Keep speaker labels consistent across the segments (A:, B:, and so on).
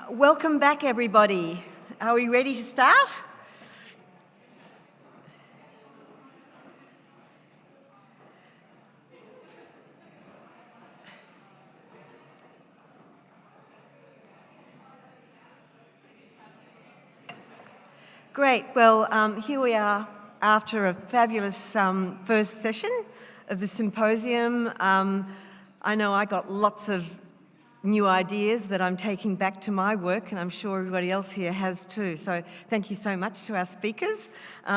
A: Welcome back, everybody. Are we ready to start? Great. Well, here we are after a fabulous first session of the symposium. I know I got lots of new ideas that I'm taking back to my work, and I'm sure everybody else here has too. So thank you so much to our speakers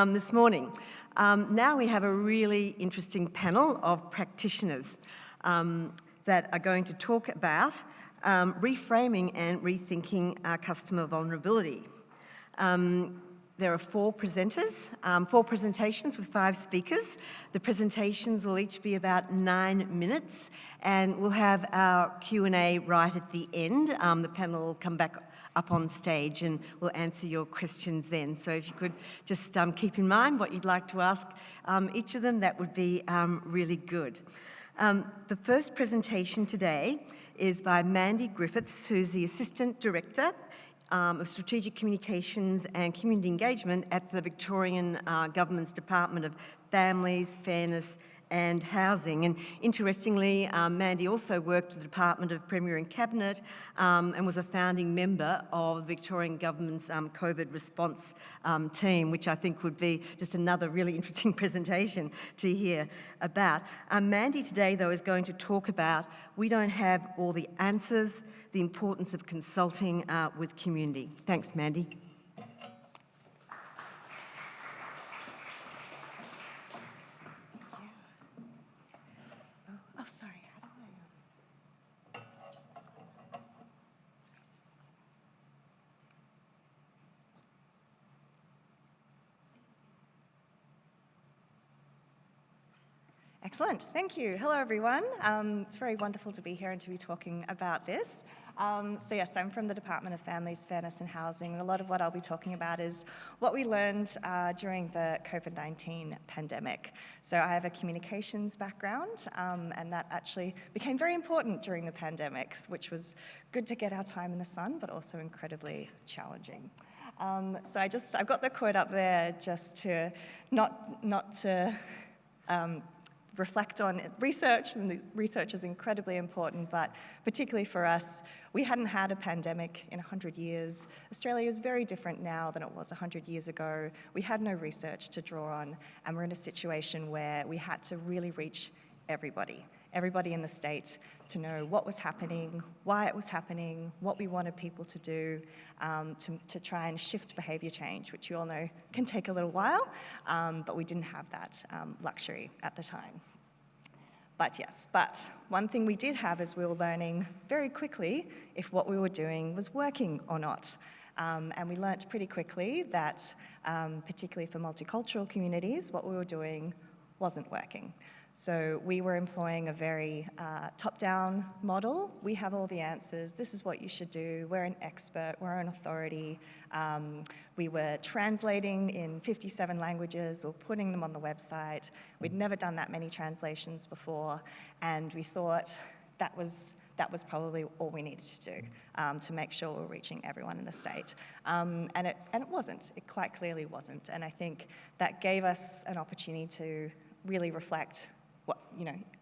A: this morning. Now we have a really interesting panel of practitioners that are going to talk about reframing and rethinking our customer vulnerability. There are four presentations with 5 speakers. The presentations will each be about 9 minutes, and we'll have our Q&A right at the end. The panel will come back up on stage and we'll answer your questions then. So if you could just keep in mind what you'd like to ask each of them, that would be really good. The first presentation today is by Mandy Griffiths, who's the Assistant Director of Strategic Communications and Community Engagement at the Victorian Government's Department of Families, Fairness and Housing. And interestingly, Mandy also worked with the Department of Premier and Cabinet and was a founding member of the Victorian Government's COVID response team, which I think would be just another really interesting presentation to hear about. Mandy today, though, is going to talk about we don't have all the answers, the importance of consulting with community. Thanks, Mandy.
B: Excellent, thank you. Hello everyone. It's very wonderful to be here and to be talking about this. So yes, I'm from the Department of Families, Fairness and Housing, and a lot of what I'll be talking about is what we learned during the COVID-19 pandemic. So I have a communications background, and that actually became very important during the pandemics, which was good to get our time in the sun, but also incredibly challenging. So I've got the quote up there just to not to reflect on research, and the research is incredibly important, but particularly for us, we hadn't had a pandemic in 100 years. Australia is very different now than it was 100 years ago. We had no research to draw on, and we're in a situation where we had to really reach everybody in the state to know what was happening, why it was happening, what we wanted people to do to try and shift behaviour change, which you all know can take a little while, but we didn't have that luxury at the time. But one thing we did have is we were learning very quickly if what we were doing was working or not. And we learnt pretty quickly that, particularly for multicultural communities, what we were doing wasn't working. So we were employing a very top-down model. We have all the answers. This is what you should do. We're an expert. We're an authority. We were translating in 57 languages or putting them on the website. We'd never done that many translations before, and we thought that was probably all we needed to do to make sure we're reaching everyone in the state. And it wasn't. It quite clearly wasn't. And I think that gave us an opportunity to really reflect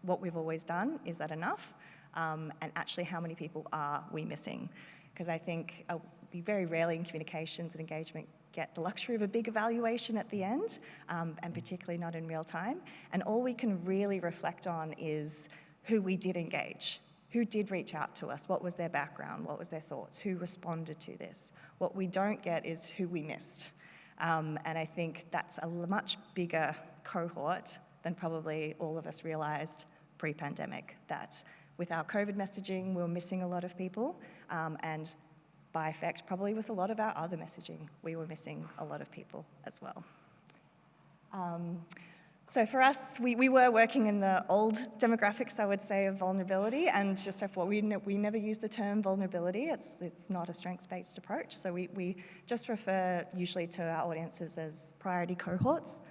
B: what we've always done. Is that enough? And actually, how many people are we missing? Because I think we very rarely in communications and engagement get the luxury of a big evaluation at the end, and particularly not in real time. And all we can really reflect on is who we did engage, who did reach out to us, what was their background, what was their thoughts, who responded to this. What we don't get is who we missed. And I think that's a much bigger cohort than probably all of us realised pre-pandemic, that with our COVID messaging, we were missing a lot of people, and by effect, probably with a lot of our other messaging, we were missing a lot of people as well. So for us, we were working in the old demographics, I would say, of vulnerability, and just we never use the term vulnerability. It's not a strengths-based approach, so we just refer usually to our audiences as priority cohorts.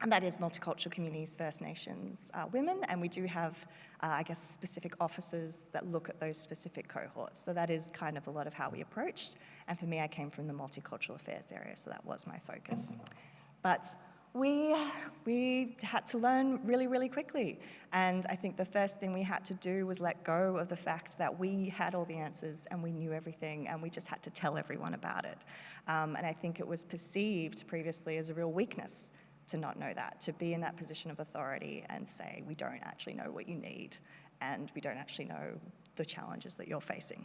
B: And that is multicultural communities, First Nations women, and we do have, I guess, specific officers that look at those specific cohorts. So that is kind of a lot of how we approached, and for me, I came from the multicultural affairs area, so that was my focus. But we had to learn really, really quickly, and I think the first thing we had to do was let go of the fact that we had all the answers and we knew everything, and we just had to tell everyone about it. And I think it was perceived previously as a real weakness to not know that, to be in that position of authority and say, we don't actually know what you need, and we don't actually know the challenges that you're facing.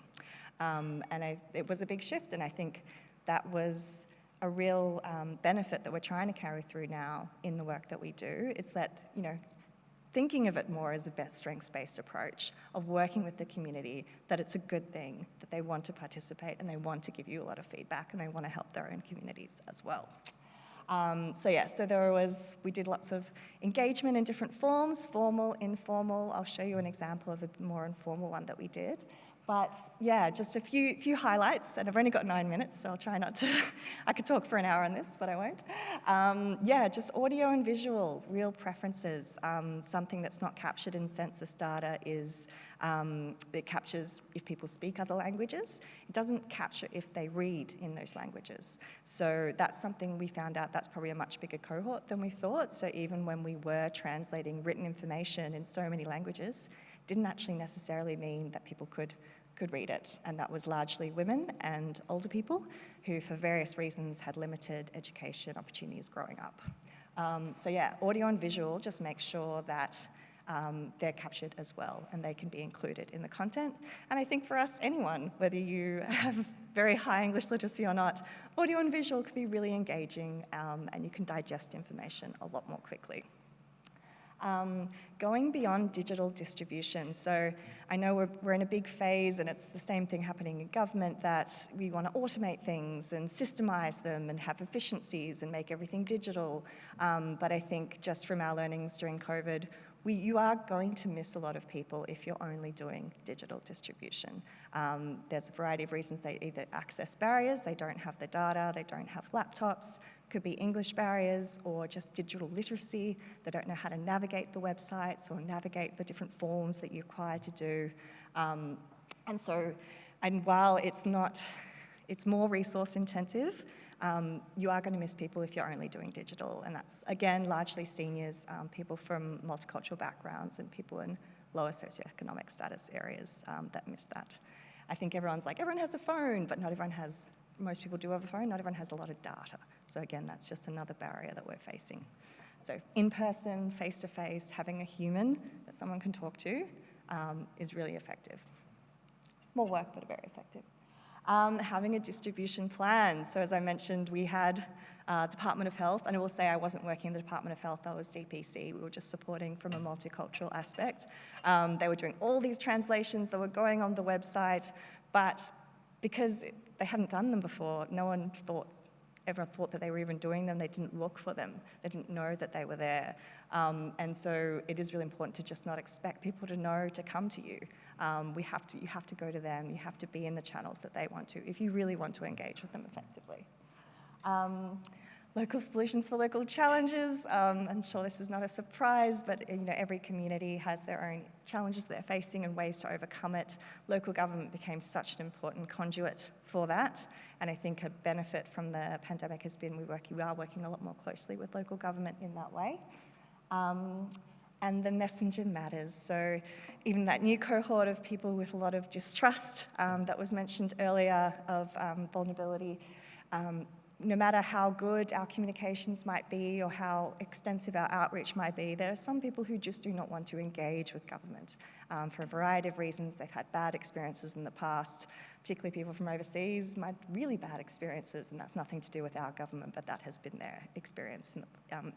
B: It was a big shift, and I think that was a real benefit that we're trying to carry through now in the work that we do. It's that, thinking of it more as a strengths-based approach of working with the community, that it's a good thing, that they want to participate and they want to give you a lot of feedback and they want to help their own communities as well. We did lots of engagement in different forms, formal, informal. I'll show you an example of a more informal one that we did. But yeah, just a few highlights, and I've only got 9 minutes, so I'll try not to, I could talk for an hour on this, but I won't. Just audio and visual, real preferences. Something that's not captured in census data is, it captures if people speak other languages. It doesn't capture if they read in those languages. So that's something we found out that's probably a much bigger cohort than we thought. So even when we were translating written information in so many languages, didn't actually necessarily mean that people could read it, and that was largely women and older people who, for various reasons, had limited education opportunities growing up. Audio and visual just make sure that they're captured as well, and they can be included in the content. And I think for us, anyone, whether you have very high English literacy or not, audio and visual can be really engaging, and you can digest information a lot more quickly. Going beyond digital distribution. So I know we're in a big phase, and it's the same thing happening in government, that we want to automate things and systemize them and have efficiencies and make everything digital. But I think just from our learnings during COVID, you are going to miss a lot of people if you're only doing digital distribution. There's a variety of reasons. They either access barriers, they don't have the data, they don't have laptops, could be English barriers or just digital literacy. They don't know how to navigate the websites or navigate the different forms that you're required to do. And while it's more resource intensive, you are going to miss people if you're only doing digital, and that's, again, largely seniors, people from multicultural backgrounds and people in lower socioeconomic status areas that miss that. I think everyone has a phone, but most people do have a phone, not everyone has a lot of data. So again, that's just another barrier that we're facing. So in person, face-to-face, having a human that someone can talk to is really effective. More work, but very effective. Having a distribution plan. So as I mentioned, we had Department of Health, and I will say I wasn't working in the Department of Health, I was DPC. We were just supporting from a multicultural aspect. They were doing all these translations that were going on the website, but because they hadn't done them before, no one ever thought that they were even doing them. They didn't look for them. They didn't know that they were there. And so it is really important to just not expect people to know to come to you. You have to go to them. You have to be in the channels that they want to if you really want to engage with them effectively. Local solutions for local challenges. I'm sure this is not a surprise, but every community has their own challenges they're facing and ways to overcome it. Local government became such an important conduit for that, and I think a benefit from the pandemic has been we are working a lot more closely with local government in that way. And the messenger matters. So even that new cohort of people with a lot of distrust that was mentioned earlier, of vulnerability, no matter how good our communications might be or how extensive our outreach might be, there are some people who just do not want to engage with government for a variety of reasons. They've had bad experiences in the past, particularly people from overseas, had really bad experiences, and that's nothing to do with our government, but that has been their experience in the,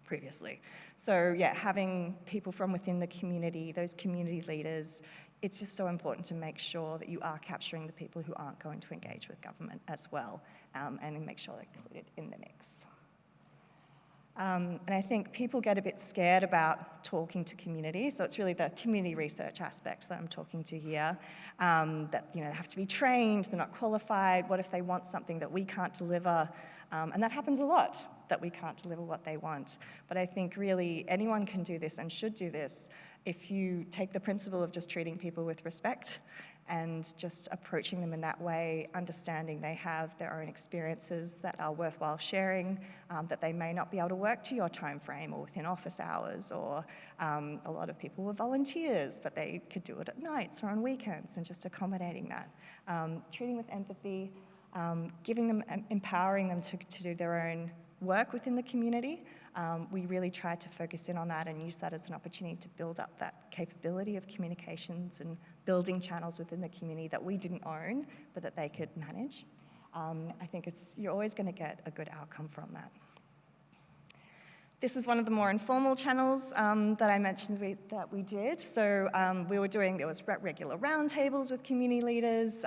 B: previously. So yeah, having people from within the community, those community leaders, it's just so important to make sure that you are capturing the people who aren't going to engage with government as well, and make sure they're included in the mix. And I think people get a bit scared about talking to community, so it's really the community research aspect that I'm talking to here, that they have to be trained, they're not qualified, what if they want something that we can't deliver? And that happens a lot, that we can't deliver what they want. But I think really anyone can do this and should do this if you take the principle of just treating people with respect and just approaching them in that way, understanding they have their own experiences that are worthwhile sharing, that they may not be able to work to your time frame or within office hours, or a lot of people were volunteers, but they could do it at nights or on weekends, and just accommodating that. Treating with empathy, giving them, empowering them to do their own work within the community. We really tried to focus in on that and use that as an opportunity to build up that capability of communications and building channels within the community that we didn't own, but that they could manage. I think you're always going to get a good outcome from that. This is one of the more informal channels that I mentioned that we did. So there was regular roundtables with community leaders,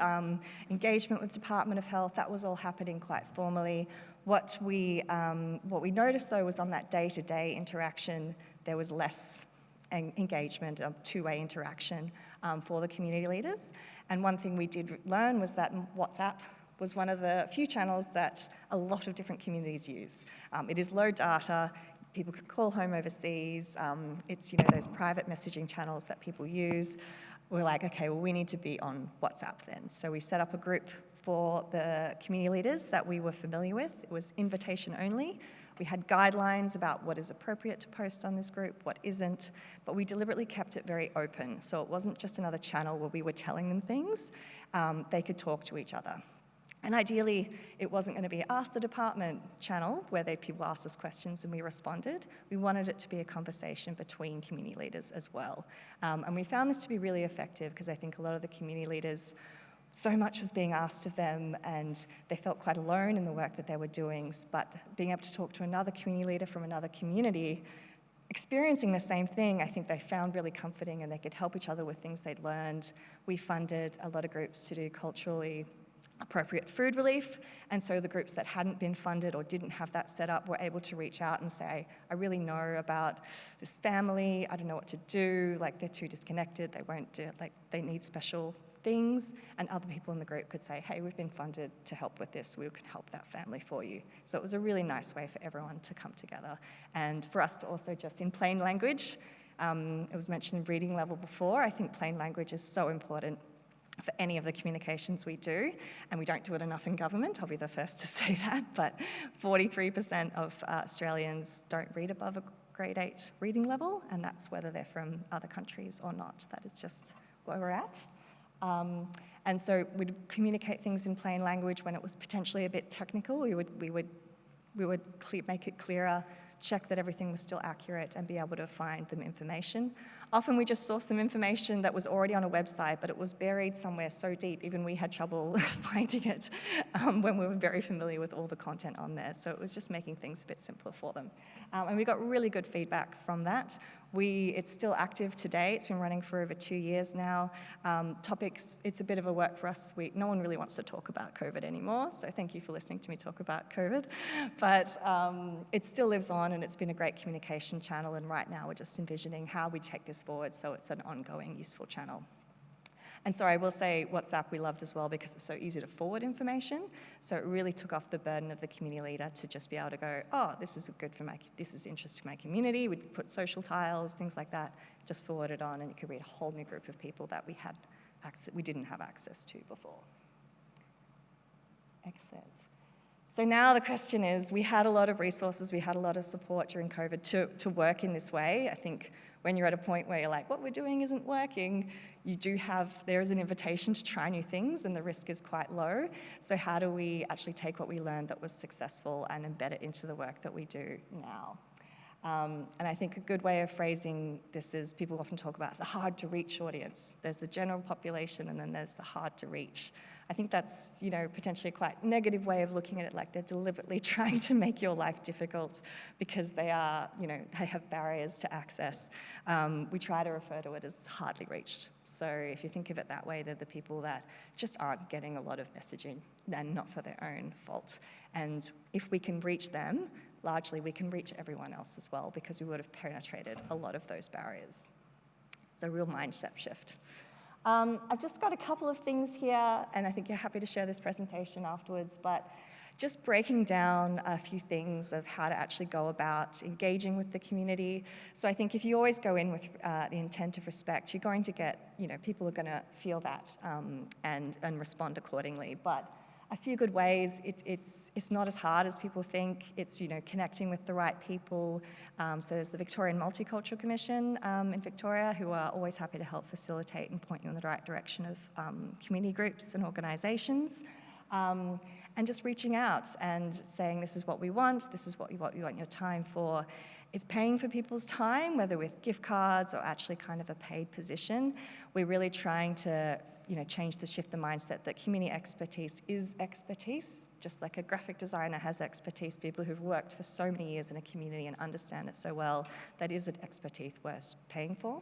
B: engagement with Department of Health. That was all happening quite formally. What we noticed, though, was on that day-to-day interaction, there was less engagement, two-way interaction for the community leaders. And one thing we did learn was that WhatsApp was one of the few channels that a lot of different communities use. It is low data. People can call home overseas. It's those private messaging channels that people use. We're like, okay, well, we need to be on WhatsApp then. So we set up a group for the community leaders that we were familiar with. It was invitation only. We had guidelines about what is appropriate to post on this group, what isn't, but we deliberately kept it very open. So it wasn't just another channel where we were telling them things. They could talk to each other. And ideally, it wasn't going to be Ask the Department channel where people asked us questions and we responded. We wanted it to be a conversation between community leaders as well. And we found this to be really effective because I think a lot of the community leaders, so much was being asked of them and they felt quite alone in the work that they were doing. But being able to talk to another community leader from another community, experiencing the same thing, I think they found really comforting and they could help each other with things they'd learned. We funded a lot of groups to do culturally appropriate food relief, and so the groups that hadn't been funded or didn't have that set up were able to reach out and say, I really know about this family, I don't know what to do, like they're too disconnected, they won't do it, like they need special things, and other people in the group could say, hey, we've been funded to help with this, we can help that family for you. So it was a really nice way for everyone to come together, and for us to also just in plain language, it was mentioned reading level before, I think plain language is so important for any of the communications we do, and we don't do it enough in government, I'll be the first to say that, but 43% of Australians don't read above a grade 8 reading level, and that's whether they're from other countries or not. That is just where we're at. And so we'd communicate things in plain language when it was potentially a bit technical. We would make it clearer, check that everything was still accurate and be able to find them information. Often we just sourced them information that was already on a website, but it was buried somewhere so deep, even we had trouble finding it when we were very familiar with all the content on there. So it was just making things a bit simpler for them. And we got really good feedback from that. It's still active today. It's been running for over 2 years now. Topics, it's a bit of a work for us. No one really wants to talk about COVID anymore, so thank you for listening to me talk about COVID. But it still lives on, and it's been a great communication channel, and right now we're just envisioning how we take this forward so it's an ongoing, useful channel. And so I will say WhatsApp we loved as well because it's so easy to forward information. So it really took off the burden of the community leader to just be able to go, oh, this is interesting to my community. We'd put social tiles, things like that, just forward it on, and you could read a whole new group of people that we didn't have access to before. Excellent. So now the question is, we had a lot of resources, we had a lot of support during COVID to work in this way. I think when you're at a point where you're like, what we're doing isn't working, there is an invitation to try new things and the risk is quite low. So how do we actually take what we learned that was successful and embed it into the work that we do now? And I think a good way of phrasing this is people often talk about the hard to reach audience. There's the general population and then there's the hard to reach. I think that's, potentially a quite negative way of looking at it, like they're deliberately trying to make your life difficult because they have barriers to access. We try to refer to it as hardly reached. So if you think of it that way, they're the people that just aren't getting a lot of messaging and not for their own fault. And if we can reach them, largely we can reach everyone else as well because we would have penetrated a lot of those barriers. It's a real mindset shift. I've just got a couple of things here, and I think you're happy to share this presentation afterwards, but just breaking down a few things of how to actually go about engaging with the community. So I think if you always go in with the intent of respect, you're going to get, people are going to feel that and respond accordingly. But a few good ways, it's not as hard as people think. It's, connecting with the right people. So there's the Victorian Multicultural Commission in Victoria, who are always happy to help facilitate and point you in the right direction of community groups and organisations. And just reaching out and saying, this is what we want, this is what you want your time for. It's paying for people's time, whether with gift cards or actually kind of a paid position. We're really trying to change shift the mindset that community expertise is expertise, just like a graphic designer has expertise. People who've worked for so many years in a community and understand it so well, that is an expertise worth paying for.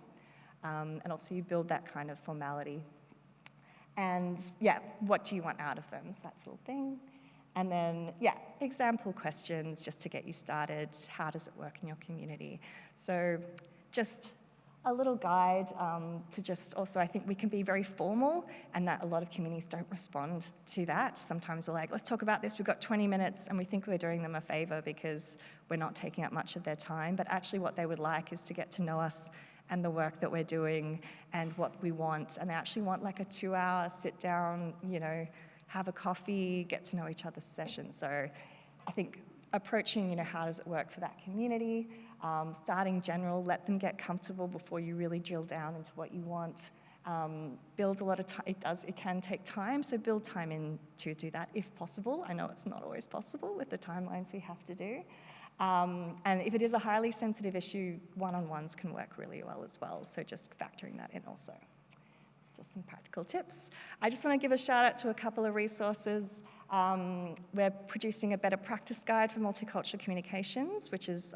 B: And also you build that kind of formality. And what do you want out of them? So that's a little thing. And then, example questions just to get you started. How does it work in your community? So just a little guide to just also, I think we can be very formal, and that a lot of communities don't respond to that. Sometimes we're like, let's talk about this, we've got 20 minutes, and we think we're doing them a favor because we're not taking up much of their time, but actually what they would like is to get to know us and the work that we're doing and what we want, and they actually want like a 2-hour sit down, have a coffee, get to know each other's session. So I think approaching, how does it work for that community? Starting general, let them get comfortable before you really drill down into what you want. Build a lot of time, it can take time, so build time in to do that if possible. I know it's not always possible with the timelines we have to do. And if it is a highly sensitive issue, one-on-ones can work really well as well, so just factoring that in also. Just some practical tips. I just want to give a shout out to a couple of resources. We're producing a better practice guide for multicultural communications, which is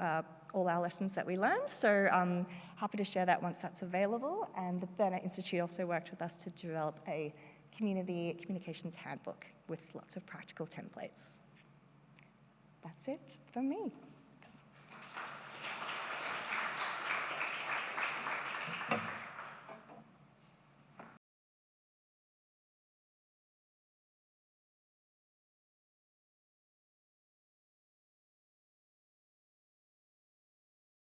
B: all our lessons that we learned. So I'm happy to share that once that's available. And the Burnett Institute also worked with us to develop a community communications handbook with lots of practical templates. That's it from me.